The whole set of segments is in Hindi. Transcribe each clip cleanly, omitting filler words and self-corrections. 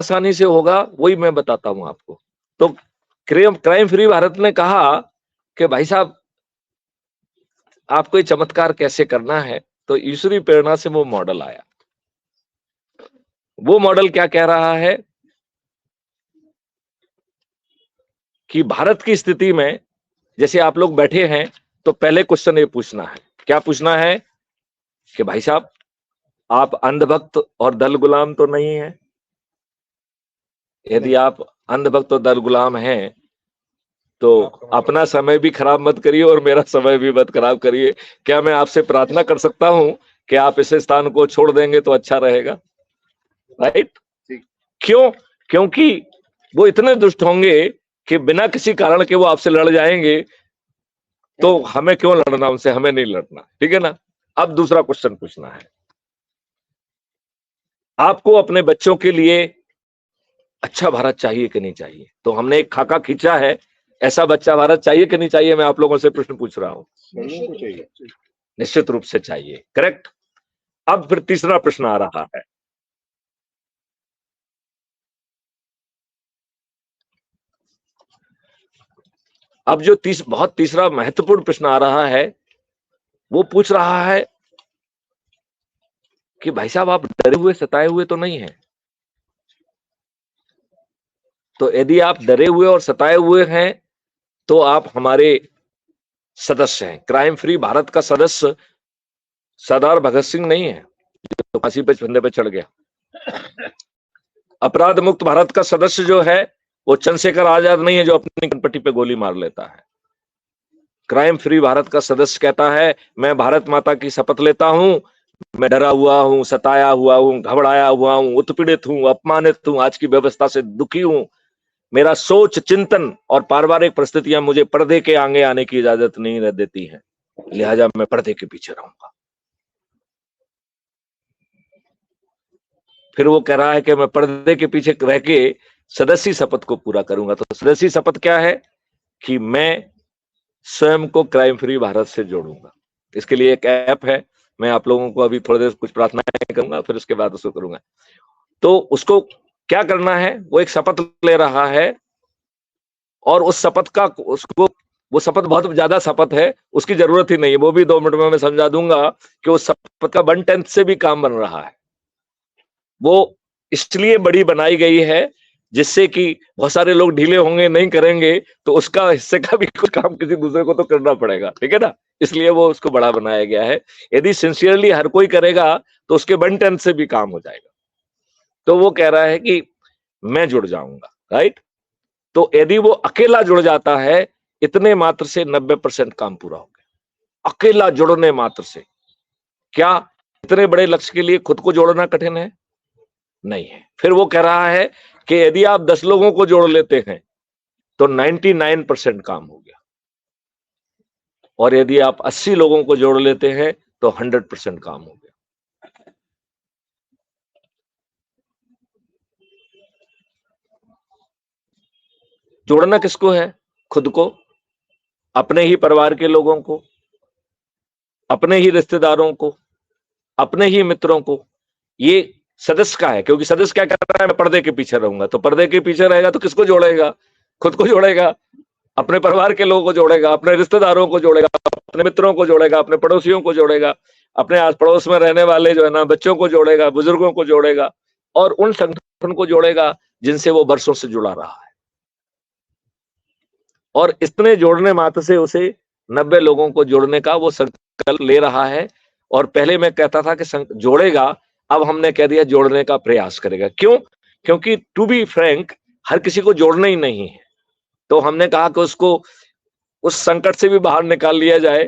आसानी से होगा वही मैं बताता हूं आपको। तो क्राइम फ्री भारत ने कहा कि भाई साहब आपको ये चमत्कार कैसे करना है, तो ईश्वरी प्रेरणा से वो मॉडल आया। वो मॉडल क्या कह रहा है कि भारत की स्थिति में जैसे आप लोग बैठे हैं, तो पहले क्वेश्चन ये पूछना है, क्या पूछना है कि भाई साहब आप अंधभक्त और दल गुलाम तो नहीं है? यदि आप अंधभक्त और दल गुलाम हैं तो अपना समय भी खराब मत करिए और मेरा समय भी मत खराब करिए। क्या मैं आपसे प्रार्थना कर सकता हूं कि आप इस स्थान को छोड़ देंगे तो अच्छा रहेगा? राइट? क्यों? क्योंकि वो इतने दुष्ट होंगे कि बिना किसी कारण के वो आपसे लड़ जाएंगे, तो हमें क्यों लड़ना उनसे? हमें नहीं लड़ना, ठीक है ना? अब दूसरा क्वेश्चन पूछना है, आपको अपने बच्चों के लिए अच्छा भारत चाहिए कि नहीं चाहिए? तो हमने एक खाका खींचा है, ऐसा बच्चा भारत चाहिए कि नहीं चाहिए? मैं आप लोगों से प्रश्न पूछ रहा हूं। निश्चित रूप से चाहिए, करेक्ट। अब फिर तीसरा प्रश्न आ रहा है, अब जो बहुत तीसरा महत्वपूर्ण प्रश्न आ रहा है, वो पूछ रहा है कि भाई साहब आप डरे हुए सताए हुए तो नहीं हैं? तो यदि आप डरे हुए और सताए हुए हैं तो आप हमारे सदस्य हैं। क्राइम फ्री भारत का सदस्य सरदार भगत सिंह नहीं है तो फांसी पे फंदे पे चढ़ गया। अपराध मुक्त भारत का सदस्य जो है वो चंद्रशेखर आजाद नहीं है जो अपनी कनपट्टी पे गोली मार लेता है। क्राइम फ्री भारत का सदस्य कहता है मैं भारत माता की शपथ लेता हूं, मैं डरा हुआ हूं, सताया हुआ हूं, घबराया हुआ हूं, उत्पीड़ित हूं, अपमानित हूं, आज की व्यवस्था से दुखी हूं, मेरा सोच चिंतन और पारिवारिक परिस्थितियां मुझे पर्दे के आगे आने की इजाजत नहीं देती हैं, लिहाजा मैं पर्दे के पीछे रहूंगा। फिर वो कह रहा है कि मैं पर्दे के पीछे रह के सदस्य शपथ को पूरा करूंगा। तो सदस्य शपथ क्या है कि मैं स्वयं को क्राइम फ्री भारत से जोड़ूंगा। इसके लिए एक ऐप है, मैं आप लोगों को अभी थोड़ी देर कुछ प्रार्थनाएं करूंगा, फिर उसके बाद उसको करूंगा। तो उसको क्या करना है, वो एक शपथ ले रहा है और उस शपथ का उसको वो शपथ बहुत ज्यादा शपथ है, उसकी जरूरत ही नहीं है, वो भी 2 मिनट में मैं समझा दूंगा कि उस शपथ का 1/10 से भी काम बन रहा है। वो इसलिए बड़ी बनाई गई है जिससे कि बहुत सारे लोग ढीले होंगे, नहीं करेंगे, तो उसका हिस्से का भी कुछ काम किसी दूसरे को तो करना पड़ेगा, ठीक है ना? इसलिए वो उसको बड़ा बनाया गया है। यदि सिंसियरली हर कोई करेगा तो उसके 1/10 से भी काम हो जाएगा। तो वो कह रहा है कि मैं जुड़ जाऊंगा, राइट? तो यदि वो अकेला जुड़ जाता है, इतने मात्र से 90% काम पूरा हो गया। अकेला जुड़ने मात्र से। क्या इतने बड़े लक्ष्य के लिए खुद को जोड़ना कठिन है? नहीं है। फिर वो कह रहा है कि यदि आप 10 लोगों को जोड़ लेते हैं तो 99% काम हो गया, और यदि आप 80 लोगों को जोड़ लेते हैं तो 100% काम हो गया। जोड़ना किसको है? खुद को, अपने ही परिवार के लोगों को, अपने ही रिश्तेदारों को, अपने ही मित्रों को। ये सदस्य का है, क्योंकि सदस्य क्या कर रहा है, मैं पर्दे के पीछे रहूंगा। तो पर्दे के पीछे रहेगा तो किसको जोड़ेगा? खुद को जोड़ेगा, अपने परिवार के लोगों को जोड़ेगा, अपने रिश्तेदारों को जोड़ेगा, अपने मित्रों को जोड़ेगा, अपने पड़ोसियों को जोड़ेगा, अपने आस पड़ोस में रहने वाले जो है ना बच्चों को जोड़ेगा, बुजुर्गों को जोड़ेगा, और उन संगठन को जोड़ेगा जिनसे वो बरसों से जुड़ा रहा है। और इतने जोड़ने मात्र से उसे 90 लोगों को जोड़ने का वो संकल्प ले रहा है। और पहले मैं कहता था कि जोड़ेगा, अब हमने कह दिया जोड़ने का प्रयास करेगा। क्यों? क्योंकि टू बी फ्रैंक हर किसी को जोड़ना ही नहीं है। तो हमने कहा कि उसको उस संकट से भी बाहर निकाल लिया जाए,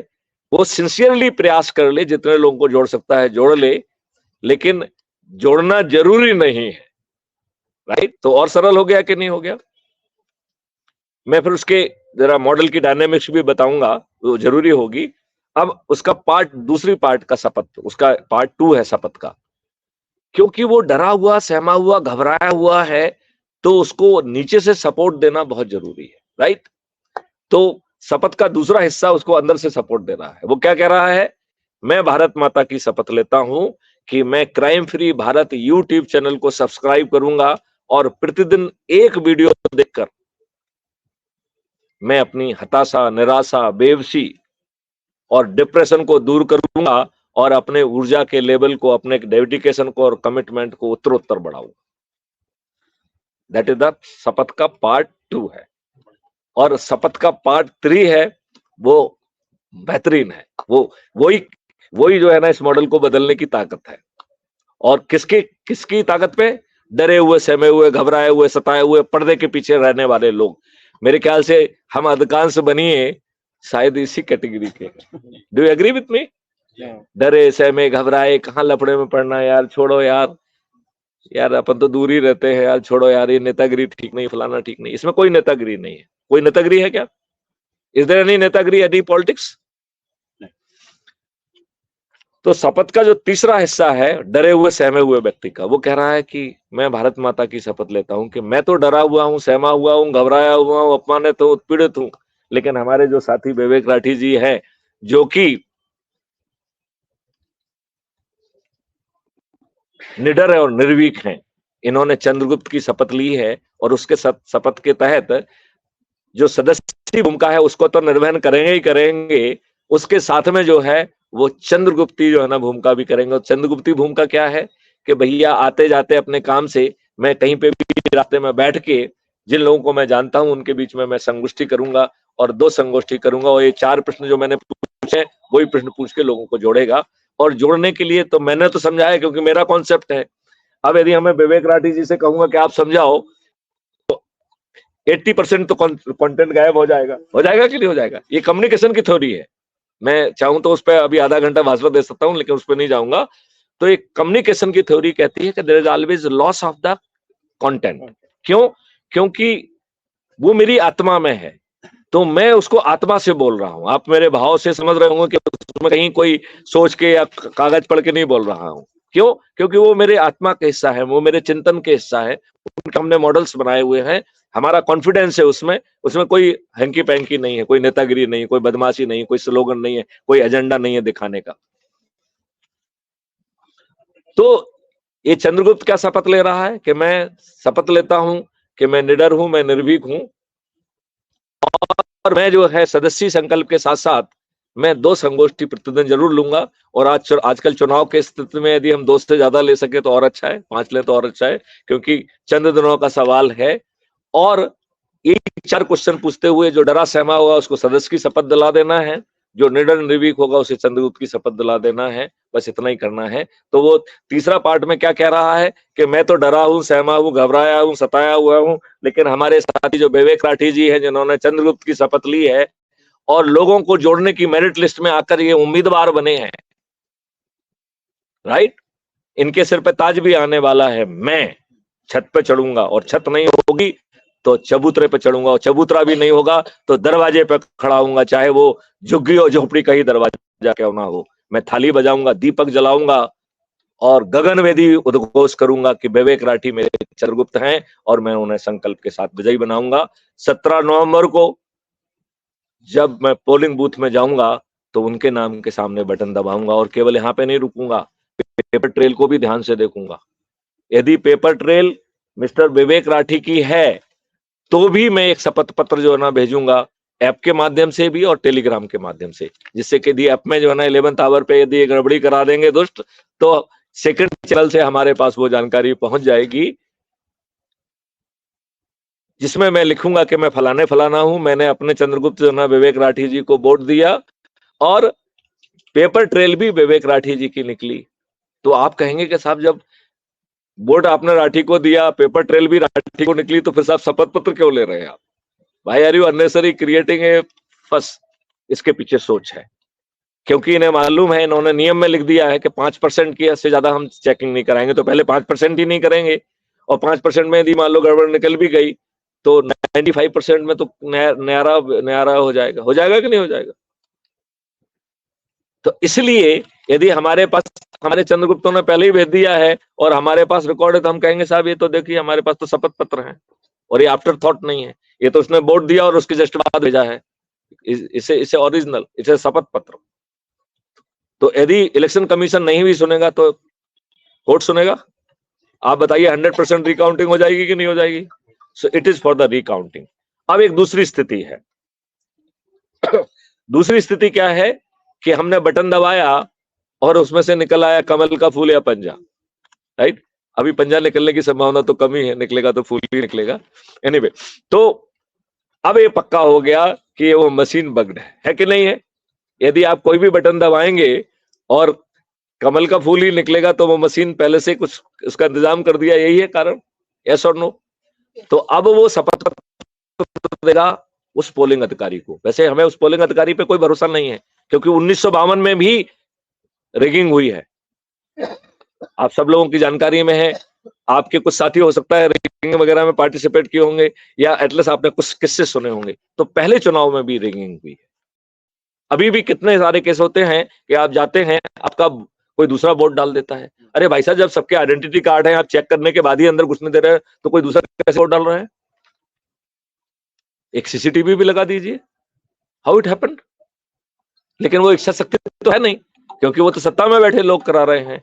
वो सिंसियरली प्रयास कर ले, जितने लोगों को जोड़ सकता है जोड़ ले, लेकिन जोड़ना जरूरी नहीं है, राइट? तो और सरल हो गया कि नहीं हो गया? मैं फिर उसके जरा मॉडल की डायनेमिक्स भी बताऊंगा, वो जरूरी होगी। अब उसका दूसरी पार्ट का शपथ, उसका पार्ट 2 है शपथ का। क्योंकि वो डरा हुआ, सहमा हुआ, घबराया हुआ है, तो उसको नीचे से सपोर्ट देना बहुत जरूरी है, राइट? तो शपथ का दूसरा हिस्सा उसको अंदर से सपोर्ट दे रहा है। वो क्या कह रहा है? मैं भारत माता की शपथ लेता हूं कि मैं crime free Bharat YouTube channel को सब्सक्राइब करूंगा और प्रतिदिन एक वीडियो देखकर मैं अपनी हताशा, निराशा, बेबसी और डिप्रेशन को दूर करूंगा और अपने ऊर्जा के लेवल को, अपने डेडिकेशन को और कमिटमेंट को उत्तरोत्तर बढ़ाऊंगा। दैट इज द शपथ का पार्ट 2 है। और शपथ का पार्ट 3 है, वो बेहतरीन है। वो वही जो है ना, इस मॉडल को बदलने की ताकत है। और किसकी ताकत पे? डरे हुए, सहमे हुए, घबराए हुए, सताए हुए, पर्दे के पीछे रहने वाले लोग। मेरे ख्याल से हम अधिकांश बनिए शायद इसी कैटेगरी के। Do you agree with me? डरे, सहमे, घबराए, कहाँ लफड़े में पड़ना यार, छोड़ो यार अपन तो दूर ही रहते हैं यार, छोड़ो यार, ये नेतागिरी ठीक नहीं, फलाना ठीक नहीं। इसमें कोई नेतागिरी नहीं है। कोई नेतागिरी है क्या? इज देयर एनी नेतागिरी, एनी पॉलिटिक्स? तो शपथ का जो तीसरा हिस्सा है, डरे हुए, सहमे हुए व्यक्ति का, वो कह रहा है कि मैं भारत माता की शपथ लेता हूं कि मैं तो डरा हुआ हूं, सहमा हुआ हूं, घबराया हुआ हूं, अपमानित हूं, उत्पीड़ित हूं, लेकिन हमारे जो साथी विवेक राठी जी हैं, जो कि निडर है और निर्भीक हैं, इन्होंने चंद्रगुप्त की शपथ ली है और उसके शपथ के तहत जो सदस्य भूमिका है उसको तो निर्वहन करेंगे ही करेंगे, उसके साथ में जो है वो चंद्रगुप्ती जो है ना भूमिका भी करेंगे। और चंद्रगुप्ती भूमिका क्या है कि भैया आते जाते अपने काम से मैं कहीं पे भी रास्ते में बैठ के जिन लोगों को मैं जानता हूं उनके बीच में मैं संगोष्ठी करूंगा और 2 संगोष्ठी करूंगा, और ये 4 प्रश्न जो मैंने पूछे वही प्रश्न पूछ के लोगों को जोड़ेगा। और जोड़ने के लिए तो मैंने तो समझाया क्योंकि मेरा कॉन्सेप्ट है। अब यदि हमें विवेक राठी जी से कहूंगा कि आप समझाओ, 80% तो कंटेंट गायब हो जाएगा कि नहीं हो जाएगा? ये कम्युनिकेशन की थ्योरी है। मैं चाहूं तो उस पर अभी आधा घंटा भाषण दे सकता हूं, लेकिन उस पर नहीं जाऊंगा। तो एक कम्युनिकेशन की थ्योरी कहती है कि there is always loss of the content. क्यों? क्योंकि वो मेरी आत्मा में है, तो मैं उसको आत्मा से बोल रहा हूं। आप मेरे भाव से समझ रहे होंगे कि उसमें कहीं कोई सोच के या कागज पढ़ के नहीं बोल रहा हूं। क्यों? क्योंकि वो मेरे आत्मा का हिस्सा है, वो मेरे चिंतन के हिस्सा है। हमने मॉडल्स बनाए हुए हैं, हमारा कॉन्फिडेंस है उसमें कोई हैंकी पैंकी नहीं है, कोई नेतागिरी नहीं, कोई बदमाशी नहीं, कोई स्लोगन नहीं है, कोई एजेंडा नहीं है दिखाने का। तो ये चंद्रगुप्त क्या शपथ ले रहा है कि मैं शपथ लेता हूं कि मैं निडर हूं, मैं निर्भीक हूं, और मैं जो है सदस्य संकल्प के साथ साथ मैं 2 संगोष्ठी प्रतिदिन जरूर लूंगा। और आजकल चुनाव के स्थिति में यदि हम 2 से ज्यादा ले सके तो और अच्छा है, 5 ले तो और अच्छा है, क्योंकि चंद दिनों का सवाल है। और ये 4 क्वेश्चन पूछते हुए जो डरा सहमा होगा उसको सदस्य की शपथ दिला देना है, जो निडर निर्भीक होगा उसे चंद्रगुप्त की शपथ दिला देना है। बस इतना ही करना है। तो वो तीसरा पार्ट में क्या कह रहा है कि मैं तो डरा हूं, सहमा हूं, घबराया हूं, सताया हुआ हूं, लेकिन हमारे साथी जो विवेक राठी जी हैं जिन्होंने चंद्रगुप्त की शपथ ली है और लोगों को जोड़ने की मेरिट लिस्ट में आकर ये उम्मीदवार बने हैं, राइट, इनके सिर पे ताज भी आने वाला है। मैं छत पे चढ़ूंगा और छत नहीं होगी तो चबूतरे पे चढ़ूंगा, और चबूतरा भी नहीं होगा तो दरवाजे पे खड़ा होऊंगा, चाहे वो झुग्गी और झोपड़ी का ही दरवाजा क्यों ना हो। मैं थाली बजाऊंगा, दीपक जलाऊंगा और गगनवेदी उद्घोष करूंगा कि विवेक राठी मेरे चंद्रगुप्त हैं और मैं उन्हें संकल्प के साथ विजयी बनाऊंगा। 17 नवंबर को जब मैं पोलिंग बूथ में जाऊंगा तो उनके नाम के सामने बटन दबाऊंगा, और केवल यहां पे नहीं रुकूंगा, पेपर ट्रेल को भी ध्यान से देखूंगा। यदि पेपर ट्रेल मिस्टर विवेक राठी की है तो भी मैं एक शपथ पत्र जो है ना भेजूंगा, ऐप के माध्यम से भी और टेलीग्राम के माध्यम से, जिससे कि ऐप में जो है ना 11th आवर पे यदि गड़बड़ी करा देंगे दुष्ट तो सेकंड चैनल से हमारे पास वो जानकारी पहुंच जाएगी, जिसमें मैं लिखूंगा कि मैं फलाने फलाना हूं, मैंने अपने चंद्रगुप्त जो है ना विवेक राठी जी को वोट दिया और पेपर ट्रेल भी विवेक राठी जी की निकली। तो आप कहेंगे कि साहब जब वोट आपने राठी को दिया, पेपर ट्रेल भी राठी को निकली, तो फिर साहब शपथ पत्र क्यों ले रहे हैं आप? भाई are you unnecessary creating a fuss? इसके पीछे सोच है, क्योंकि इन्हें मालूम है, इन्होंने नियम में लिख दिया है कि 5% की से ज्यादा हम चेकिंग नहीं कराएंगे, तो पहले 5% ही नहीं करेंगे। और 5% में यदि मान लो गड़बड़ निकल भी गई तो 95% में तो न्यारा हो जाएगा कि नहीं हो जाएगा? तो इसलिए यदि हमारे पास, हमारे चंद्रगुप्तों ने पहले ही भेज दिया है और हमारे पास रिकॉर्ड है, तो हम कहेंगे साहब ये तो देखिए हमारे पास तो शपथ पत्र है और ये आफ्टर थॉट नहीं है, ये तो उसने वोट दिया और उसके जस्ट बाद भेजा है, इसे इसे ओरिजिनल, इसे शपथ पत्र। तो यदि इलेक्शन कमीशन नहीं भी सुनेगा तो कोर्ट सुनेगा। आप बताइए 100% रिकाउंटिंग हो जाएगी कि नहीं हो जाएगी? So it is for the recounting. अब एक दूसरी स्थिति है। दूसरी स्थिति क्या है कि हमने बटन दबाया और उसमें से निकल आया कमल का फूल या पंजा, राइट? अभी पंजा निकलने की संभावना तो कम ही है, निकलेगा तो फूल ही निकलेगा। एनीवे, तो अब ये पक्का हो गया कि वो मशीन बग्ड है कि नहीं है? यदि आप कोई भी बटन दबाएंगे और कमल का फूल ही निकलेगा तो वो मशीन पहले से कुछ उसका इंतजाम कर दिया, यही है कारण? यस और नो? तो अब वो शपथ देगा उस पोलिंग अधिकारी को। वैसे हमें उस पोलिंग अधिकारी पे कोई भरोसा नहीं है, क्योंकि 1952 में भी रिगिंग हुई है। आप सब लोगों की जानकारी में है, आपके कुछ साथी हो सकता है रिगिंग वगैरह में पार्टिसिपेट किए होंगे, या एटलीस्ट आपने कुछ किस्से सुने होंगे। तो पहले चुनाव में भी रिगिंग हुई है। अभी भी कितने सारे केस होते हैं कि आप जाते हैं, आपका कोई दूसरा वोट डाल देता है। अरे भाई साहब, जब सबके आइडेंटिटी कार्ड है, आप चेक करने के बाद ही अंदर घुसने दे रहे हैं, तो कोई दूसरा कैसे वोट डाल रहा है? एक सीसीटीवी भी लगा दीजिए, हाउ इट हैपेंड। लेकिन वो इच्छा शक्ति तो है नहीं, क्योंकि वो तो सत्ता में बैठे लोग करा रहे हैं।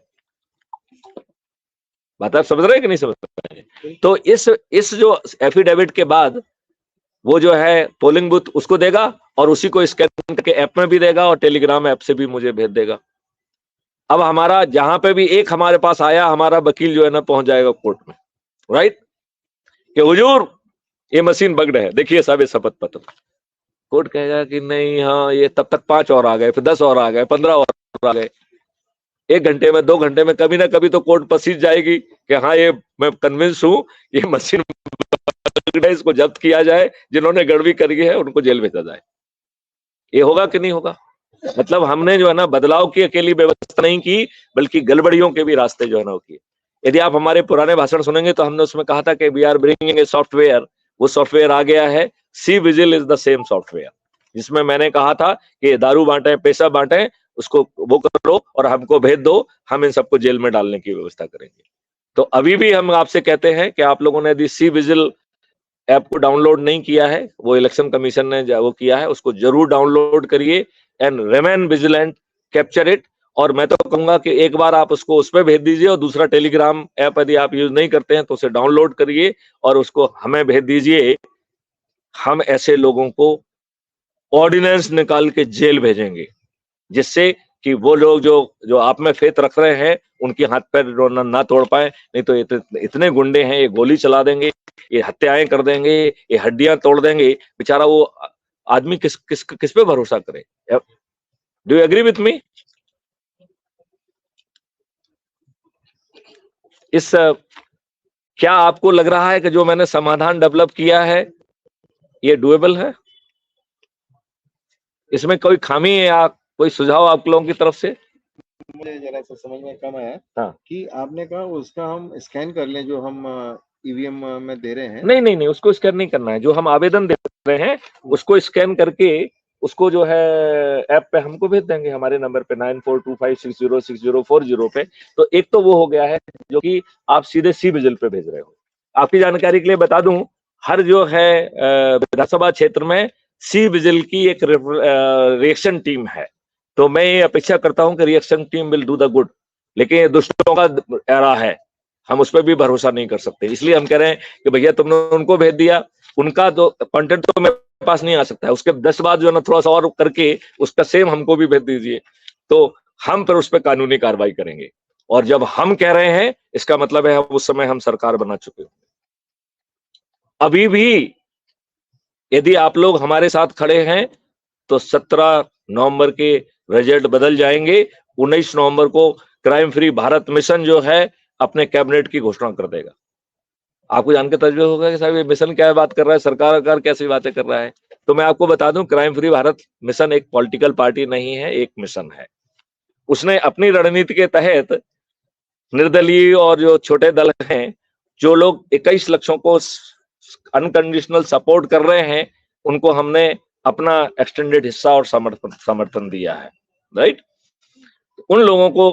बात आप समझ रहे हैं कि नहीं समझ रहे हैं? तो इस जो एफिडेविट के बाद वो जो है पोलिंग बूथ उसको देगा, और उसी को स्कैन करके ऐप में भी देगा और टेलीग्राम ऐप से भी मुझे भेज देगा। अब हमारा जहां पे भी एक हमारे पास आया, हमारा वकील जो है ना पहुंच जाएगा कोर्ट में, राइट, कि हुजूर ये मशीन बग्ड है, देखिए साहब ये शपथ पत्र। कोर्ट कहेगा कि नहीं, हाँ ये तब तक 5 और आ गए, फिर 10 और आ गए, 15 और आ गए। 1 घंटे में, 2 घंटे में कभी ना कभी तो कोर्ट पसीज जाएगी कि हाँ ये मैं कन्विंस हूं ये मशीन बग्ड है, इसको जब्त किया जाए, जिन्होंने गड़बड़ी करी है उनको जेल भेजा जाए। ये होगा कि नहीं होगा? मतलब हमने जो है ना बदलाव की अकेली व्यवस्था नहीं की, बल्कि गड़बड़ियों के भी रास्ते जो है ना वो किए। यदि आप हमारे पुराने भाषण सुनेंगे तो हमने उसमें कहा था कि we are bringing a software. वो सॉफ्टवेयर आ गया है, cVIGIL is the same software, जिसमें मैंने कहा था कि दारू बांटे, पैसा बांटे, उसको वो करो और हमको भेज दो, हम इन सबको जेल में डालने की व्यवस्था करेंगे। तो अभी भी हम आपसे कहते हैं कि आप लोगों ने यदि सी विजिल ऐप को डाउनलोड नहीं किया है, वो इलेक्शन कमीशन ने वो किया है, उसको जरूर डाउनलोड करिए and remain vigilant, capture it. और मैं तो कहूंगा कि एक बार आप उसको उस पर भेज दीजिए, और दूसरा टेलीग्राम ऐप यदि आप यूज नहीं करते हैं तो उसे डाउनलोड करिए और उसको हमें भेज दीजिए। हम ऐसे लोगों को ऑर्डिनेंस निकाल के जेल भेजेंगे, जिससे कि वो लोग जो जो आप में फेथ रख रहे हैं उनके हाथ पैर ना तोड़ पाए। नहीं तो इतने गुंडे हैं, ये गोली चला देंगे, ये हत्याएं कर देंगे, ये हड्डियां तोड़ देंगे। बेचारा वो आदमी किस किस किस पे भरोसा करे? Do you agree with me? इस क्या आपको लग रहा है कि जो मैंने समाधान डेवलप किया है ये डुएबल है? इसमें कोई खामी है या कोई सुझाव आप लोगों की तरफ से? मुझे जरा सा समझ में कम आया हाँ, कि आपने कहा उसका हम स्कैन कर लें जो हम ईवीएम में दे रहे हैं। नहीं नहीं नहीं, उसको स्कैन नहीं करना है। जो हम आवेदन दे रहे हैं उसको स्कैन करके उसको जो है ऐप पे हमको भेज देंगे, हमारे नंबर पे 9425606040 पे। तो एक तो वो हो गया है जो कि आप सीधे सी विजिल पे भेज रहे हो। आपकी जानकारी के लिए बता दूं, हर जो है विधानसभा क्षेत्र में सी विजिल की एक रिएक्शन टीम है। तो मैं ये अपेक्षा करता हूं कि reaction team will do the good. लेकिन ये दुष्टों का एरा है, हम उस पर भी भरोसा नहीं कर सकते। इसलिए हम कह रहे हैं कि भैया तुमने उनको भेज दिया, उनका तो कंटेंट तो मेरे पास नहीं आ सकता है, उसके 10 बाद जो है ना थोड़ा सा और करके उसका सेम हमको भी भेज दीजिए, तो हम फिर उस पर कानूनी कार्रवाई करेंगे। और जब हम कह रहे हैं इसका मतलब है उस समय हम सरकार बना चुके हैं। अभी भी यदि आप लोग हमारे साथ खड़े हैं तो 17 नवंबर के रिजल्ट बदल जाएंगे। 19 नवंबर को क्राइम फ्री भारत मिशन जो है अपने कैबिनेट की घोषणा कर देगा। आपको जान के तजुर्बा होगा कि साहब ये मिशन क्या बात कर रहा है, सरकार कैसी बातें कर रहा है। तो मैं आपको बता दूं, क्राइम फ्री भारत मिशन एक पॉलिटिकल पार्टी नहीं है, एक मिशन है। उसने अपनी रणनीति के तहत निर्दलीय और जो छोटे दल हैं, जो लोग 21 लक्षों को अनकंडीशनल सपोर्ट कर रहे हैं, उनको हमने अपना एक्सटेंडेड हिस्सा और समर्थन दिया है, राइट। उन लोगों को